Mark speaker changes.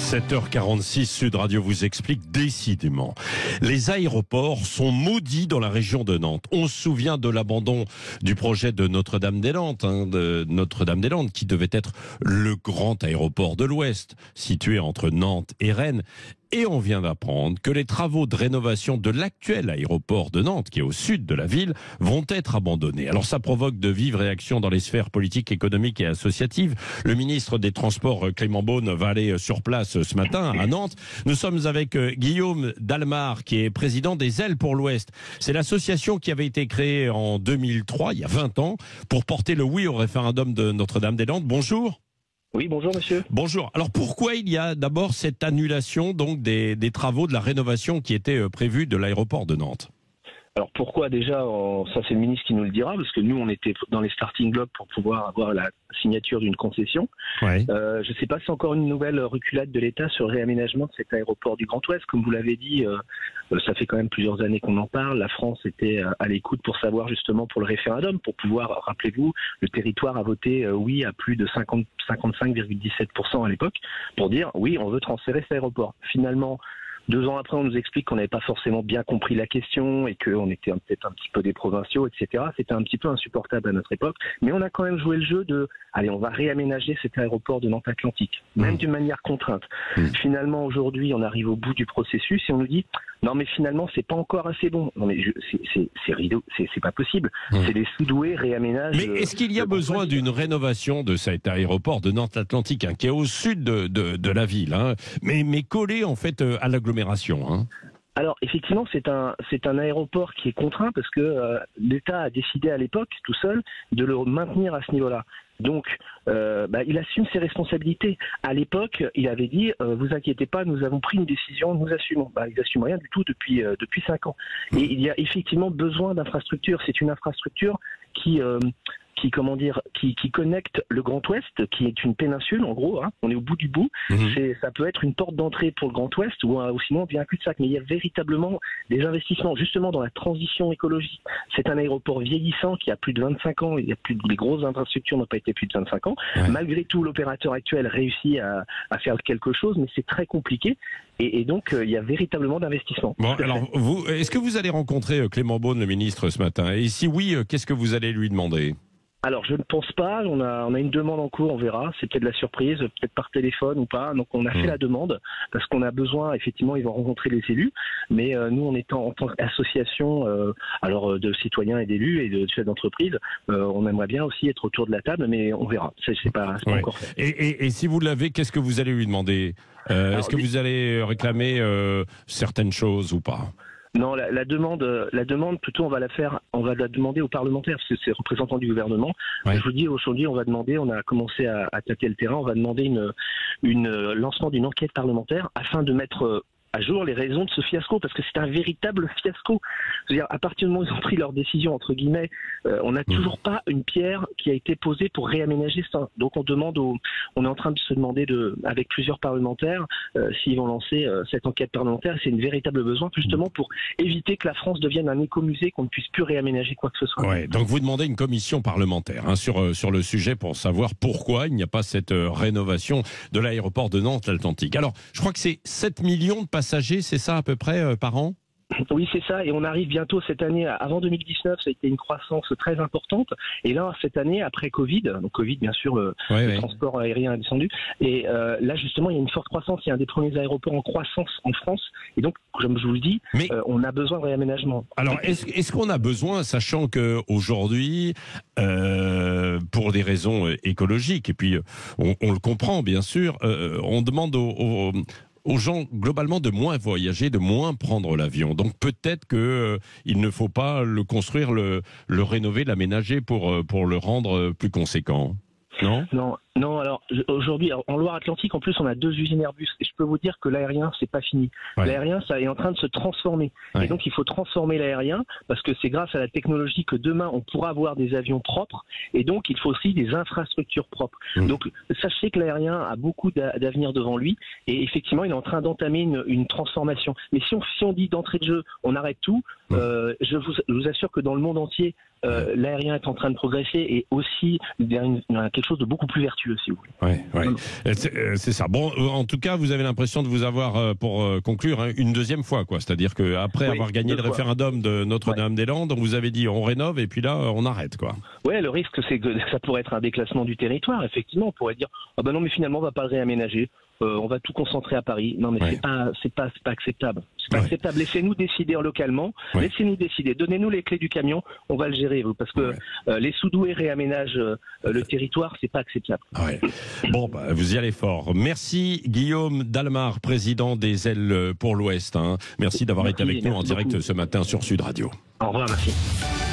Speaker 1: 7h46, Sud Radio vous explique décidément. Les aéroports sont maudits dans la région de Nantes. On se souvient de l'abandon du projet de Notre-Dame-des-Landes, qui devait être le grand aéroport de l'Ouest, situé entre Nantes et Rennes. Et on vient d'apprendre que les travaux de rénovation de l'actuel aéroport de Nantes, qui est au sud de la ville, vont être abandonnés. Alors ça provoque de vives réactions dans les sphères politiques, économiques et associatives. Le ministre des Transports, Clément Beaune, va aller sur place ce matin à Nantes. Nous sommes avec Guillaume Dalmar, qui est président des Ailes pour l'Ouest. C'est l'association qui avait été créée en 2003, il y a 20 ans, pour porter le oui au référendum de Notre-Dame-des-Landes. Bonjour.
Speaker 2: Oui, bonjour monsieur.
Speaker 1: Bonjour. Alors pourquoi il y a d'abord cette annulation donc des travaux de la rénovation qui étaient prévus de l'aéroport de Nantes ?
Speaker 2: Alors pourquoi déjà, ça c'est le ministre qui nous le dira, parce que nous on était dans les starting blocks pour pouvoir avoir la signature d'une concession.
Speaker 1: Ouais.
Speaker 2: Je ne sais pas si c'est encore une nouvelle reculade de l'État sur le réaménagement de cet aéroport du Grand Ouest. Comme vous l'avez dit, ça fait quand même plusieurs années qu'on en parle. La France était à l'écoute pour savoir justement pour le référendum, pour pouvoir, rappelez-vous, le territoire a voté oui à plus de 55,17% à l'époque, pour dire oui on veut transférer cet aéroport. Finalement, 2 ans après, on nous explique qu'on n'avait pas forcément bien compris la question et qu'on était peut-être un petit peu des provinciaux, etc. C'était un petit peu insupportable à notre époque. Mais on a quand même joué le jeu de « allez, on va réaménager cet aéroport de Nantes Atlantique », même d'une manière contrainte. Finalement, aujourd'hui, on arrive au bout du processus et on nous dit « non, mais finalement, c'est pas encore assez bon. » Non, mais c'est rideau, c'est pas possible. C'est les sous-doués réaménagent.
Speaker 1: Mais est-ce qu'il y a besoin d'une rénovation de cet aéroport de Nantes Atlantique, qui est au sud de la ville, mais collé en fait à l'agglomération?
Speaker 2: Alors effectivement, c'est un aéroport qui est contraint parce que l'État a décidé à l'époque, tout seul, de le maintenir à ce niveau-là. Donc, il assume ses responsabilités. À l'époque, il avait dit vous inquiétez pas, nous avons pris une décision, nous assumons. Ils n'assument rien du tout depuis 5 ans. Et il y a effectivement besoin d'infrastructures. C'est une infrastructure qui connecte le Grand Ouest, qui est une péninsule en gros, on est au bout du bout. Ça peut être une porte d'entrée pour le Grand Ouest ou sinon bien un cul-de-sac. Mais il y a véritablement des investissements justement dans la transition écologique. C'est un aéroport vieillissant qui a plus de 25 ans, les grosses infrastructures n'ont pas été plus de 25 ans. Ouais. Malgré tout, l'opérateur actuel réussit à faire quelque chose, mais c'est très compliqué. Et donc, il y a véritablement d'investissement.
Speaker 1: Bon, alors, est-ce que vous allez rencontrer Clément Beaune, le ministre, ce matin? Et si oui, qu'est-ce que vous allez lui demander?
Speaker 2: Alors, je ne pense pas. On a une demande en cours, on verra. C'est peut-être de la surprise, peut-être par téléphone ou pas. Donc, on a fait la demande parce qu'on a besoin, effectivement, ils vont rencontrer les élus. Mais nous, en tant qu'association de citoyens et d'élus et de chefs d'entreprise, on aimerait bien aussi être autour de la table, mais on verra. C'est pas encore fait.
Speaker 1: Et si vous l'avez, qu'est-ce que vous allez lui demander? Est-ce que vous allez réclamer certaines choses ou pas?
Speaker 2: Non, la demande, plutôt, on va la demander aux parlementaires, parce que c'est représentant du gouvernement. Ouais. Je vous dis, aujourd'hui, on a commencé à tâter le terrain, on va demander lancement d'une enquête parlementaire afin de mettre à jour les raisons de ce fiasco, parce que c'est un véritable fiasco. C'est-à-dire, à partir du moment où ils ont pris leur décision, entre guillemets, on n'a toujours pas une pierre qui a été posée pour réaménager ça. Donc on est en train de se demander avec plusieurs parlementaires s'ils vont lancer cette enquête parlementaire. C'est une véritable besoin, justement, pour éviter que la France devienne un écomusée, qu'on ne puisse plus réaménager quoi que ce soit.
Speaker 1: Ouais, donc vous demandez une commission parlementaire sur le sujet pour savoir pourquoi il n'y a pas cette rénovation de l'aéroport de Nantes Atlantique. Alors, je crois que c'est 7 millions de passagers, c'est ça à peu près par an?
Speaker 2: Oui, c'est ça. Et on arrive bientôt cette année. Avant 2019, ça a été une croissance très importante. Et là, cette année, après Covid, donc Covid, bien sûr, le transport aérien a descendu. Et là, justement, il y a une forte croissance. Il y a un des premiers aéroports en croissance en France. Et donc, comme je vous le dis, on a besoin de réaménagement.
Speaker 1: Alors, est-ce qu'on a besoin, sachant qu'aujourd'hui, pour des raisons écologiques, et puis on le comprend, bien sûr, on demande aux gens, globalement, de moins voyager, de moins prendre l'avion. Donc peut-être qu'il ne faut pas le construire, le rénover, l'aménager pour le rendre plus conséquent.
Speaker 2: Non, alors aujourd'hui, en Loire-Atlantique, en plus, on a 2 usines Airbus. Et je peux vous dire que l'aérien, c'est pas fini. Ouais. L'aérien, ça est en train de se transformer. Ouais. Et donc, il faut transformer l'aérien parce que c'est grâce à la technologie que demain, on pourra avoir des avions propres. Et donc, il faut aussi des infrastructures propres. Donc, sachez que l'aérien a beaucoup d'avenir devant lui. Et effectivement, il est en train d'entamer une transformation. Mais si on dit d'entrée de jeu, on arrête tout, je vous assure que dans le monde entier, l'aérien est en train de progresser et aussi vers quelque chose de beaucoup plus vertueux. vertueux, si vous voulez.
Speaker 1: Ouais. C'est ça. Bon, en tout cas, vous avez l'impression de vous avoir, pour conclure, hein, une deuxième fois, quoi. C'est-à-dire qu'après avoir gagné le référendum de Notre-Dame-des-Landes, on vous avait dit on rénove et puis là, on arrête, quoi.
Speaker 2: Ouais, le risque, c'est que ça pourrait être un déclassement du territoire. Effectivement, on pourrait dire ah ben non, mais finalement, on va pas le réaménager. On va tout concentrer à Paris. Non, mais c'est pas acceptable. C'est pas acceptable. Laissez-nous décider localement. Laissez-nous décider. Donnez-nous les clés du camion. On va le gérer, parce que les Soudoués réaménagent le territoire. C'est pas acceptable.
Speaker 1: Bon, vous y allez fort. Merci Guillaume Dalmar, président des Ailes pour l'Ouest. Merci d'avoir été avec nous en direct ce matin sur Sud Radio.
Speaker 2: Au revoir, merci.